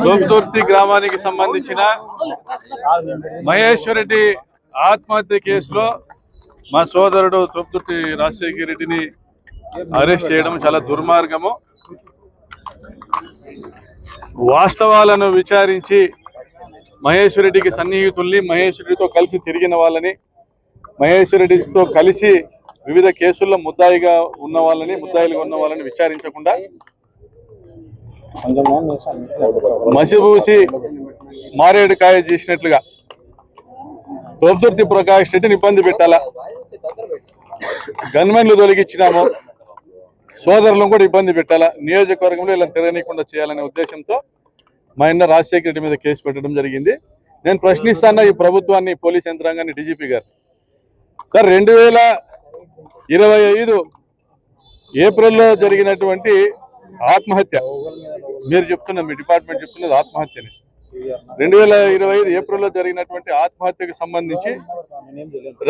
తోపుదుర్తి గ్రామానికి సంబంధించిన మహేశ్వర్ రెడ్డి ఆత్మహత్య కేసులో మా సోదరుడు తోపుదుర్తి రాజశేఖర్ రెడ్డిని అరెస్ట్ చేయడం చాలా దుర్మార్గము. వాస్తవాలను విచారించి మహేశ్వర్ రెడ్డికి సన్నిహితుల్ని, మహేశ్వర్ రెడ్డితో కలిసి తిరిగిన వాళ్ళని, మహేశ్వర్ రెడ్డితో కలిసి వివిధ కేసుల్లో ముద్దాయిలుగా ఉన్న వాళ్ళని విచారించకుండా మసిబూసి మారేడుకాయ చేసినట్లుగా తోపుదుర్తి ప్రకాష్ రెడ్డిని ఇబ్బంది పెట్టాలా, గన్మెన్లు తొలగించినాము, సోదరులను కూడా ఇబ్బంది పెట్టాలా, నియోజకవర్గంలో ఇలా తిరగనీయకుండా చేయాలనే ఉద్దేశంతో మా అన్న రాజశేఖర్ రెడ్డి మీద కేసు పెట్టడం జరిగింది. నేను ప్రశ్నిస్తాను ఈ ప్రభుత్వాన్ని, పోలీస్ యంత్రాంగాన్ని, డీజీపీ గారు. సార్, 2025 ఏప్రిల్లో జరిగినటువంటి ఆత్మహత్య మీరు చెప్తున్నారు, మీ డిపార్ట్మెంట్ చెప్తున్నది ఆత్మహత్యని. 2025 ఏప్రిల్లో జరిగినటువంటి ఆత్మహత్యకు సంబంధించి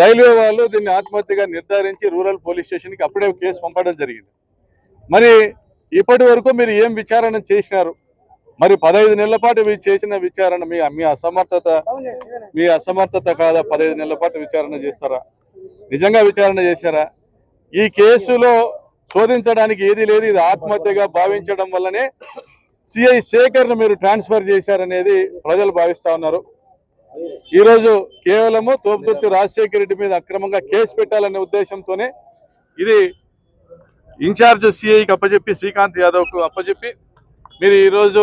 రైల్వే వాళ్ళు దీన్ని ఆత్మహత్యగా నిర్ధారించి రూరల్ పోలీస్ స్టేషన్కి అప్పుడే కేసు పంపడం జరిగింది. మరి ఇప్పటి వరకు మీరు ఏం విచారణ చేసినారు? మరి 15 నెలల పాటు మీరు చేసిన విచారణ మీ అసమర్థత కాదా? 15 నెలల పాటు విచారణ చేస్తారా? నిజంగా విచారణ చేశారా? ఈ కేసులో శోధించడానికి ఏది లేదు, ఇది ఆత్మహత్యగా భావించడం వల్లనే సిఐ శేఖర్ను మీరు ట్రాన్స్ఫర్ చేశారనేది ప్రజలు భావిస్తా ఉన్నారు. ఈరోజు కేవలము తోపుదుర్తి రాజశేఖర్ రెడ్డి మీద అక్రమంగా కేసు పెట్టాలనే ఉద్దేశంతోనే ఇది ఇన్ఛార్జ్ సిఐకి అప్పచెప్పి, శ్రీకాంత్ యాదవ్కు అప్పచెప్పి మీరు ఈరోజు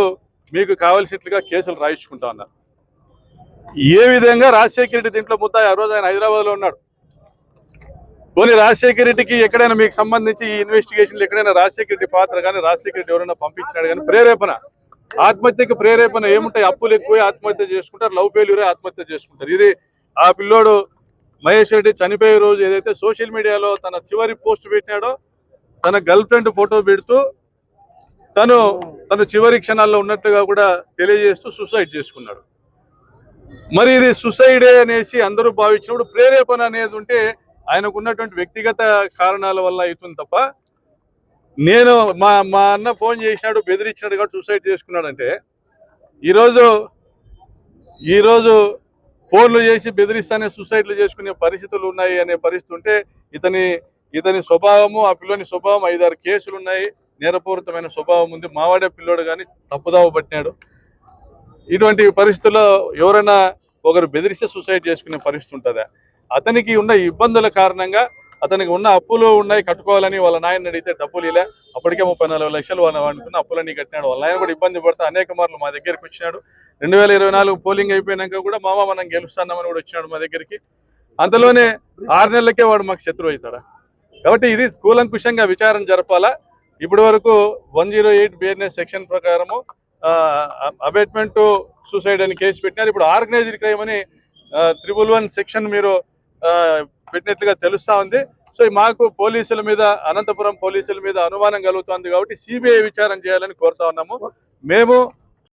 మీకు కావలసినట్లుగా కేసులు రాయించుకుంటా ఉన్నారు. ఏ విధంగా రాజశేఖర్ రెడ్డి దీంట్లో ముద్దాయి? ఆ రోజు ఆయన హైదరాబాద్లో ఉన్నాడు. పోనీ రాజశేఖర్ రెడ్డికి ఎక్కడైనా మీకు సంబంధించి ఈ ఇన్వెస్టిగేషన్లు ఎక్కడైనా రాజశేఖర్ రెడ్డి పాత్ర కానీ, రాజశేఖర్ రెడ్డి ఎవరైనా పంపించినాడు కానీ, ప్రేరేపణ, ఆత్మహత్యకు ప్రేరేపణ ఏముంటాయి? అప్పులు ఎక్కువ ఆత్మహత్య చేసుకుంటారు, లవ్ ఫెయిల్యూరే ఆత్మహత్య చేసుకుంటారు. ఇది ఆ పిల్లోడు మహేష్ రెడ్డి చనిపోయే రోజు ఏదైతే సోషల్ మీడియాలో తన చివరి పోస్ట్ పెట్టినాడో, తన గర్ల్ ఫ్రెండ్ ఫోటో పెడుతూ తను చివరి క్షణాల్లో ఉన్నట్టుగా కూడా తెలియజేస్తూ సూసైడ్ చేసుకున్నాడు. మరి ఇది సుసైడే అనేసి అందరూ భావించినప్పుడు ప్రేరేపణ అనేది ఉంటే ఆయనకు ఉన్నటువంటి వ్యక్తిగత కారణాల వల్ల అవుతుంది తప్ప, నేను మా అన్న ఫోన్ చేసినాడు, బెదిరించినాడు కాబట్టి సూసైడ్ చేసుకున్నాడంటే, ఈరోజు ఫోన్లు చేసి బెదిరిస్తానే సూసైడ్లు చేసుకునే పరిస్థితులు ఉన్నాయి అనే పరిస్థితి ఉంటే, ఇతని స్వభావము, ఆ పిల్లోని స్వభావం, 5-6 కేసులు ఉన్నాయి, నేరపూరితమైన స్వభావం ఉంది, మావాడే పిల్లోడు కానీ తప్పుదావ పట్టినాడు. ఇటువంటి పరిస్థితుల్లో ఎవరైనా ఒకరు బెదిరిస్తే సూసైడ్ చేసుకునే పరిస్థితి ఉంటుందా? అతనికి ఉన్న ఇబ్బందుల కారణంగా, అతనికి ఉన్న అప్పులు ఉన్నాయి కట్టుకోవాలని వాళ్ళ నాయన అడిగితే డబ్బులు ఇలా, అప్పటికే 34 లక్షలు అనుకున్న అప్పులన్నీ కట్టినాడు. వాళ్ళ నాయన కూడా ఇబ్బంది పడుతూ అనేక మార్లు మా దగ్గరికి వచ్చినాడు. 2024 పోలింగ్ అయిపోయినాక కూడా మామ మనం గెలుస్తామని కూడా వచ్చినాడు మా దగ్గరికి. అంతలోనే 6 నెలలకే వాడు మాకు శత్రువు అవుతాడా? కాబట్టి ఇది కూలంకుషంగా విచారణ జరపాలా. ఇప్పటి వరకు 108 బిఎన్ఎస్ సెక్షన్ ప్రకారము అబేట్మెంట్ టు సూసైడ్ అని కేసు పెట్టినారు. ఇప్పుడు ఆర్గనైజ్డ్ క్రైమ్ అని 111 సెక్షన్ మీరు పెట్టినట్లుగా తెలుస్తా ఉంది. సో మాకు పోలీసుల మీద, అనంతపురం పోలీసుల మీద అనుమానం కలుగుతుంది కాబట్టి సిబిఐ విచారణ చేయాలని కోరుతా ఉన్నాము. మేము